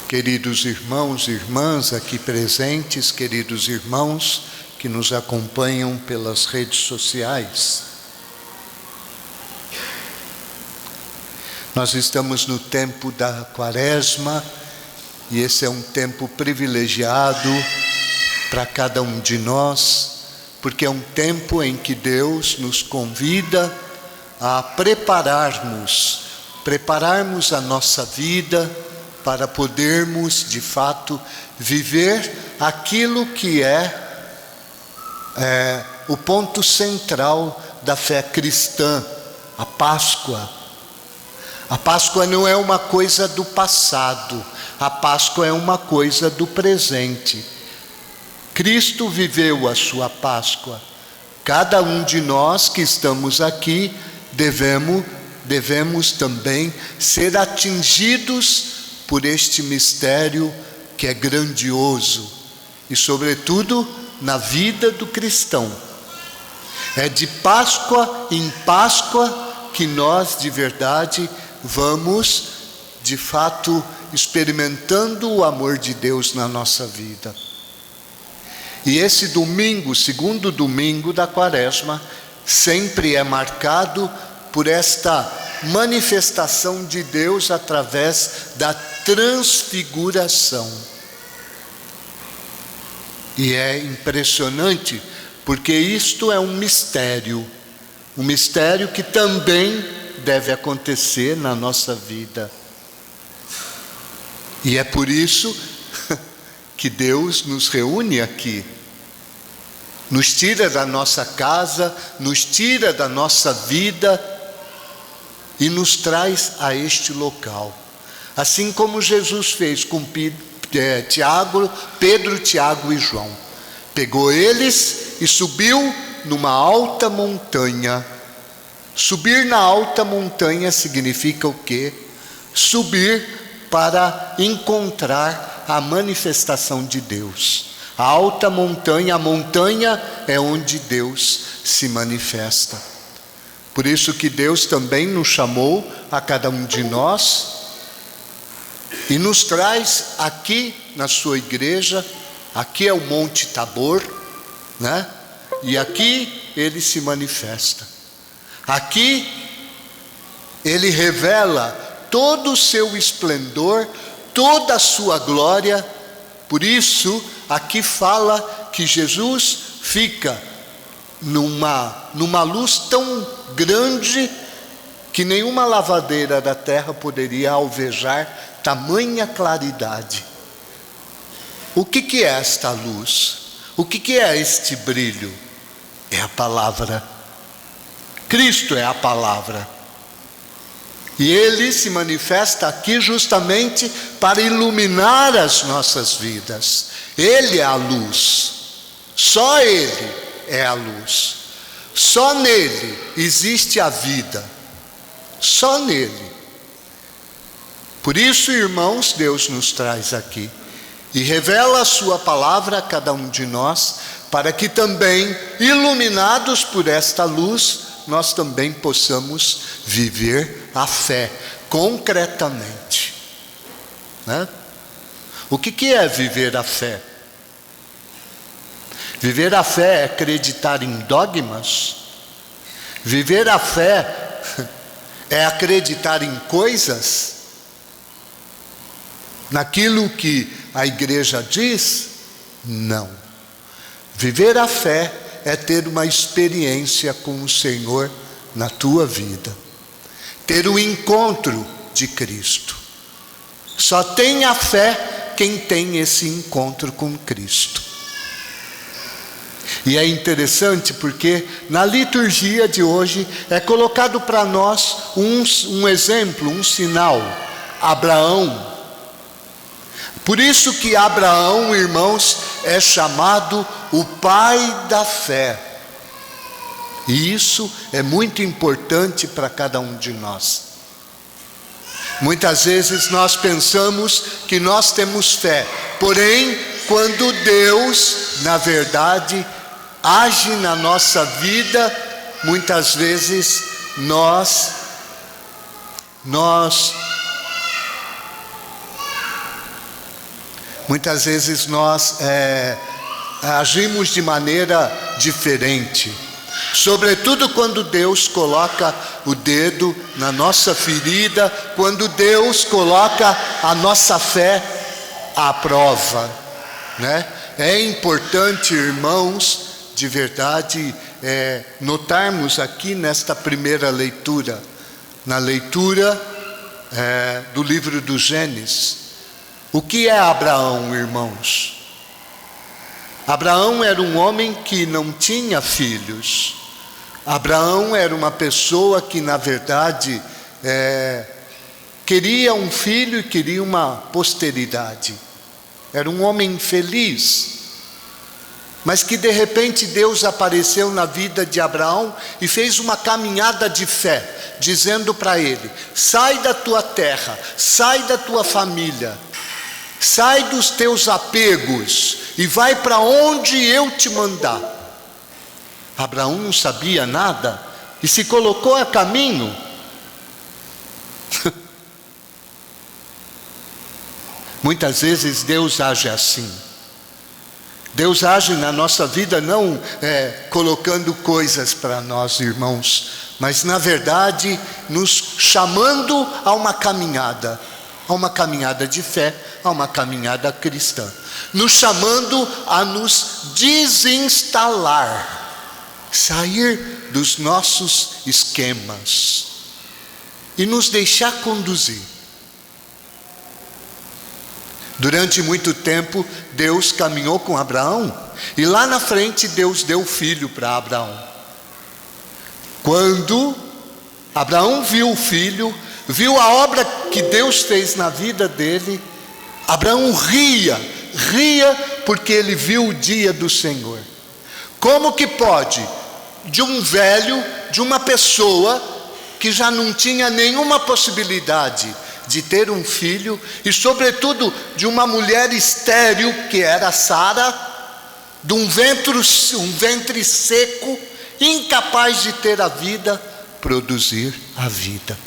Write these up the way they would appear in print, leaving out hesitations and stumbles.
Queridos irmãos e irmãs aqui presentes, queridos irmãos que nos acompanham pelas redes sociais. Nós estamos no tempo da Quaresma e esse é um tempo privilegiado para cada um de nós, porque é um tempo em que Deus nos convida a prepararmos a nossa vida para podermos, de fato, viver aquilo que é o ponto central da fé cristã, a Páscoa. A Páscoa não é uma coisa do passado, a Páscoa é uma coisa do presente. Cristo viveu a sua Páscoa. Cada um de nós que estamos aqui devemos também ser atingidos por este mistério que é grandioso e, sobretudo, na vida do cristão. É de Páscoa em Páscoa que nós, de verdade, vamos, de fato, experimentando o amor de Deus na nossa vida. E esse domingo, segundo domingo da Quaresma, sempre é marcado por esta manifestação de Deus através da transfiguração. E é impressionante, porque isto é um mistério que também deve acontecer na nossa vida. E é por isso que Deus nos reúne aqui, nos tira da nossa casa, nos tira da nossa vida e nos traz a este local. Assim como Jesus fez com Pedro, Tiago e João. Pegou eles e subiu numa alta montanha. Subir na alta montanha significa o quê? Subir para encontrar a manifestação de Deus. A alta montanha, a montanha é onde Deus se manifesta. Por isso que Deus também nos chamou a cada um de nós e nos traz aqui na sua igreja. Aqui é o Monte Tabor, né? E aqui ele se manifesta. Aqui ele revela todo o seu esplendor, toda a sua glória. Por isso aqui fala que Jesus fica numa luz tão grande que nenhuma lavadeira da terra poderia alvejar tamanha claridade. O que é esta luz? O que é este brilho? É a palavra. Cristo é a palavra. E Ele se manifesta aqui justamente para iluminar as nossas vidas. Ele é a luz. Só Ele é a luz. Só nele existe a vida. Só nele. Por isso, irmãos, Deus nos traz aqui e revela a sua palavra a cada um de nós, para que também, iluminados por esta luz, nós também possamos viver a fé concretamente, né? O que é viver a fé? Viver a fé é acreditar em dogmas. Viver a fé é acreditar em coisas, naquilo que a igreja diz? Não. Viver a fé é ter uma experiência com o Senhor na tua vida, ter o encontro de Cristo. Só tem a fé quem tem esse encontro com Cristo. E é interessante porque na liturgia de hoje é colocado para nós um exemplo, um sinal: Abraão. Por isso que Abraão, irmãos, é chamado o pai da fé. E isso é muito importante para cada um de nós. Muitas vezes nós pensamos que nós temos fé, porém, quando Deus, na verdade, age na nossa vida, muitas vezes Muitas vezes nós agimos de maneira diferente, sobretudo quando Deus coloca o dedo na nossa ferida, quando Deus coloca a nossa fé à prova, né? É importante, irmãos, de verdade, notarmos aqui nesta primeira leitura, na leitura do livro do Gênesis, o que é Abraão, irmãos? Abraão era um homem que não tinha filhos. Abraão era uma pessoa que, na verdade, queria um filho e queria uma posteridade. Era um homem feliz, mas que de repente Deus apareceu na vida de Abraão e fez uma caminhada de fé, dizendo para ele: sai da tua terra, sai da tua família, sai dos teus apegos e vai para onde eu te mandar. Abraão não sabia nada e se colocou a caminho. Muitas vezes Deus age assim. Deus age na nossa vida não colocando coisas para nós, irmãos, mas na verdade nos chamando a uma caminhada de fé, a uma caminhada cristã, nos chamando a nos desinstalar, sair dos nossos esquemas e nos deixar conduzir. Durante muito tempo Deus caminhou com Abraão e lá na frente Deus deu filho para Abraão. Quando Abraão viu o filho, viu a obra que Deus fez na vida dele, Abraão ria porque ele viu o dia do Senhor. Como que pode, de um velho, de uma pessoa que já não tinha nenhuma possibilidade de ter um filho, e sobretudo de uma mulher estéril, que era Sara, de um ventre seco, incapaz de ter a vida, produzir a vida?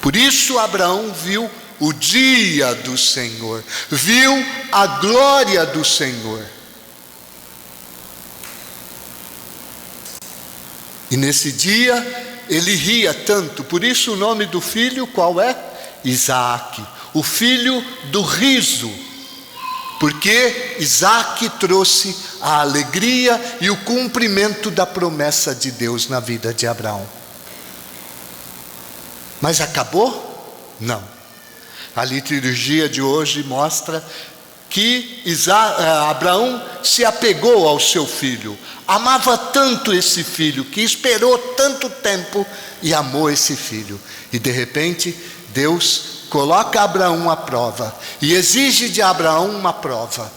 Por isso Abraão viu o dia do Senhor, viu a glória do Senhor. E nesse dia ele ria tanto, por isso o nome do filho qual é? Isaac, o filho do riso, porque Isaac trouxe a alegria e o cumprimento da promessa de Deus na vida de Abraão. Mas acabou? Não. A liturgia de hoje mostra que Abraão se apegou ao seu filho, amava tanto esse filho, que esperou tanto tempo e amou esse filho. E de repente Deus coloca Abraão à prova e exige de Abraão uma prova.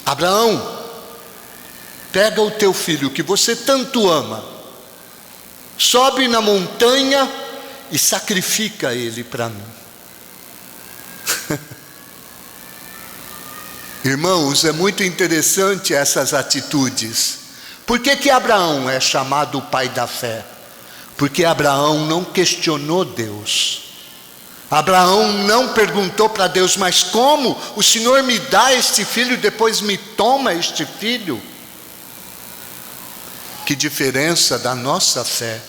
Abraão, pega o teu filho que você tanto ama, sobe na montanha e sacrifica ele para mim. Irmãos, é muito interessante essas atitudes. Por que Abraão é chamado o pai da fé? Porque Abraão não questionou Deus. Abraão não perguntou para Deus: mas como o Senhor me dá este filho e depois me toma este filho? Que diferença da nossa fé.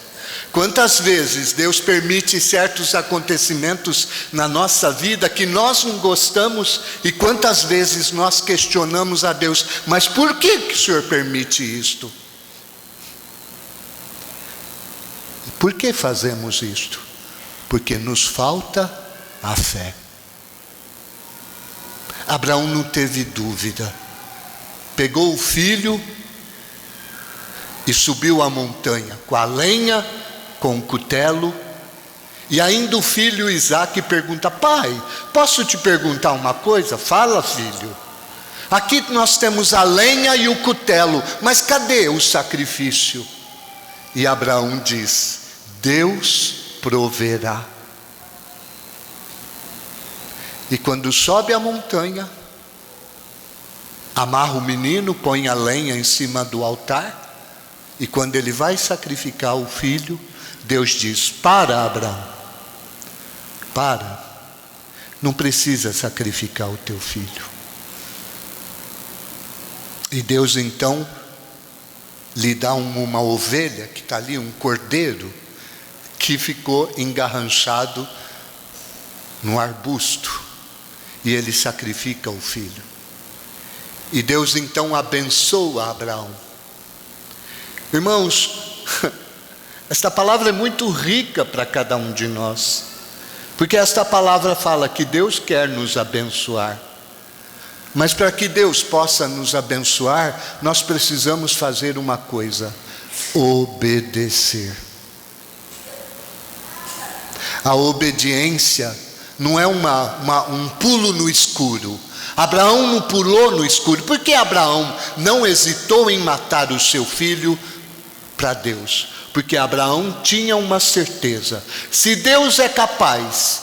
Quantas vezes Deus permite certos acontecimentos na nossa vida que nós não gostamos, e quantas vezes nós questionamos a Deus: mas por que o Senhor permite isto? Por que fazemos isto? Porque nos falta a fé. Abraão não teve dúvida, pegou o filho e subiu a montanha com a lenha, com o cutelo, e ainda o filho Isaac pergunta: pai, posso te perguntar uma coisa? Fala, filho. Aqui nós temos a lenha e o cutelo, mas cadê o sacrifício? E Abraão diz: Deus proverá. E quando sobe a montanha, amarra o menino, põe a lenha em cima do altar, e quando ele vai sacrificar o filho, Deus diz: para, Abraão, para, não precisa sacrificar o teu filho. E Deus então lhe dá uma ovelha que está ali, um cordeiro, que ficou engarranchado no arbusto. E ele sacrifica o filho. E Deus então abençoa Abraão. Irmãos, esta palavra é muito rica para cada um de nós. Porque esta palavra fala que Deus quer nos abençoar. Mas para que Deus possa nos abençoar, nós precisamos fazer uma coisa: obedecer. A obediência não é um pulo no escuro. Abraão não pulou no escuro. Por que Abraão não hesitou em matar o seu filho para Deus? Porque Abraão tinha uma certeza: se Deus é capaz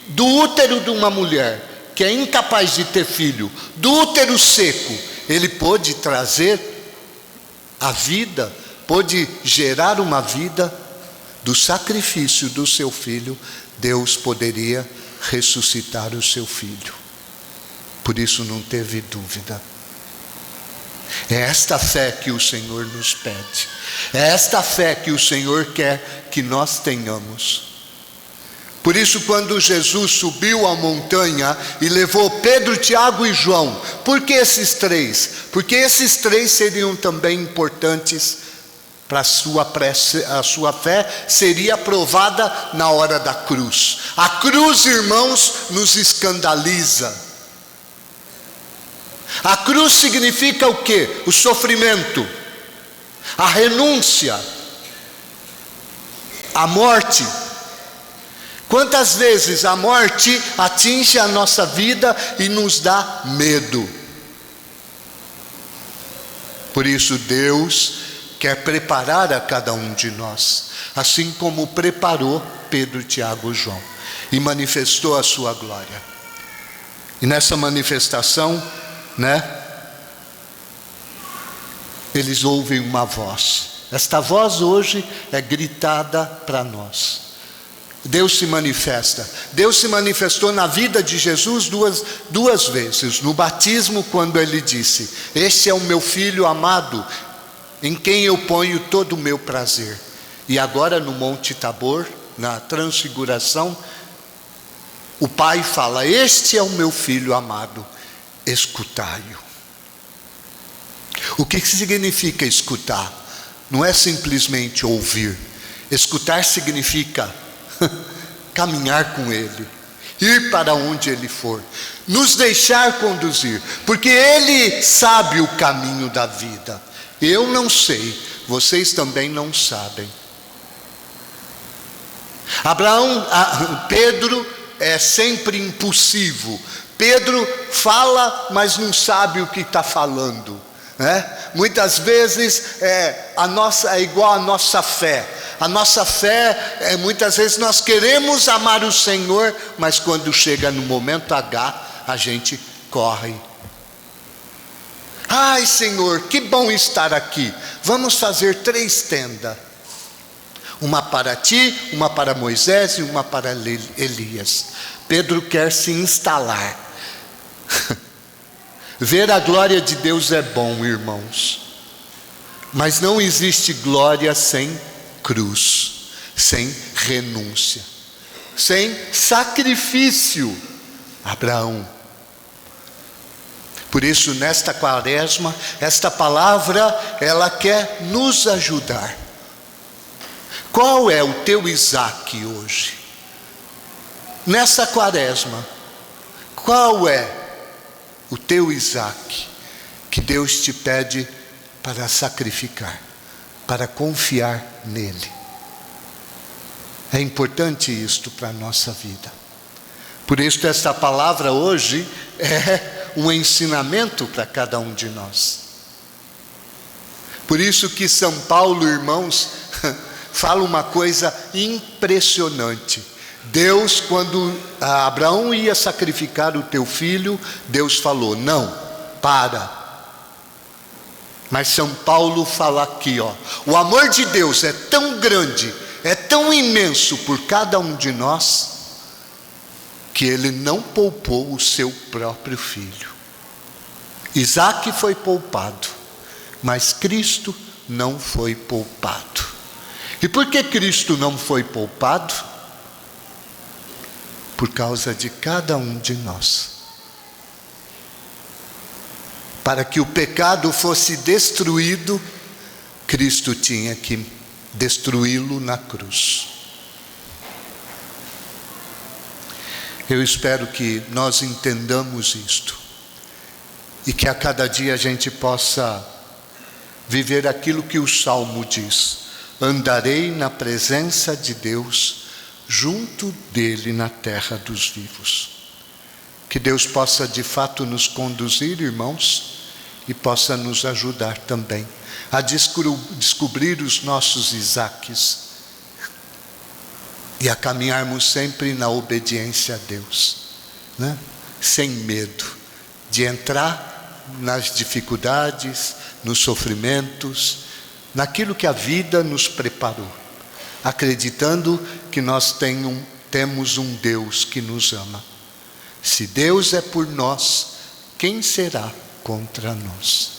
do útero de uma mulher que é incapaz de ter filho, do útero seco, Ele pôde trazer a vida, pôde gerar uma vida do sacrifício do seu filho. Deus poderia ressuscitar o seu filho. Por isso não teve dúvida. É esta fé que o Senhor nos pede. É esta fé que o Senhor quer que nós tenhamos. Por isso, quando Jesus subiu a montanha e levou Pedro, Tiago e João, por que esses três? Porque esses três seriam também importantes para a sua fé seria aprovada na hora da cruz. A cruz, irmãos, nos escandaliza. A cruz significa o quê? O sofrimento, a renúncia, a morte. Quantas vezes a morte atinge a nossa vida e nos dá medo? Por isso Deus quer preparar a cada um de nós, assim como preparou Pedro, Tiago e João, e manifestou a sua glória. E nessa manifestação, eles ouvem uma voz. Esta voz hoje é gritada para nós. Deus se manifesta. Deus se manifestou na vida de Jesus duas vezes. No batismo, quando ele disse: este é o meu filho amado, em quem eu ponho todo o meu prazer. E agora no Monte Tabor, na transfiguração, o Pai fala: este é o meu filho amado, escutai-o. O que significa escutar? Não é simplesmente ouvir. Escutar significa caminhar com Ele, ir para onde Ele for, nos deixar conduzir, porque Ele sabe o caminho da vida. Eu não sei, vocês também não sabem. Pedro é sempre impulsivo. Pedro fala, mas não sabe o que está falando. Muitas vezes é igual a nossa fé. A nossa fé muitas vezes nós queremos amar o Senhor, mas quando chega no momento H, a gente corre. Ai, Senhor, que bom estar aqui. Vamos fazer 3 tendas. Uma para ti, uma para Moisés e uma para Elias. Pedro quer se instalar. Ver a glória de Deus é bom, irmãos. Mas não existe glória sem cruz, sem renúncia, sem sacrifício. Abraão. Por isso, nesta quaresma, esta palavra, ela quer nos ajudar. Qual é o teu Isaac hoje? Nessa quaresma, qual é o teu Isaac que Deus te pede para sacrificar, para confiar nele? É importante isto para a nossa vida. Por isso esta palavra hoje é um ensinamento para cada um de nós. Por isso que São Paulo, irmãos, fala uma coisa impressionante. Deus, quando Abraão ia sacrificar o teu filho, Deus falou: não, para. Mas São Paulo fala aqui, o amor de Deus é tão grande, é tão imenso por cada um de nós, que ele não poupou o seu próprio filho. Isaac foi poupado, mas Cristo não foi poupado. E por que Cristo não foi poupado? Por causa de cada um de nós. Para que o pecado fosse destruído, Cristo tinha que destruí-lo na cruz. Eu espero que nós entendamos isto e que a cada dia a gente possa viver aquilo que o Salmo diz: andarei na presença de Deus, junto dele na terra dos vivos. Que Deus possa de fato nos conduzir, irmãos, e possa nos ajudar também a descobrir os nossos Isaques e a caminharmos sempre na obediência a Deus, né? Sem medo de entrar nas dificuldades, nos sofrimentos, naquilo que a vida nos preparou, acreditando que nós temos um Deus que nos ama. Se Deus é por nós, quem será contra nós?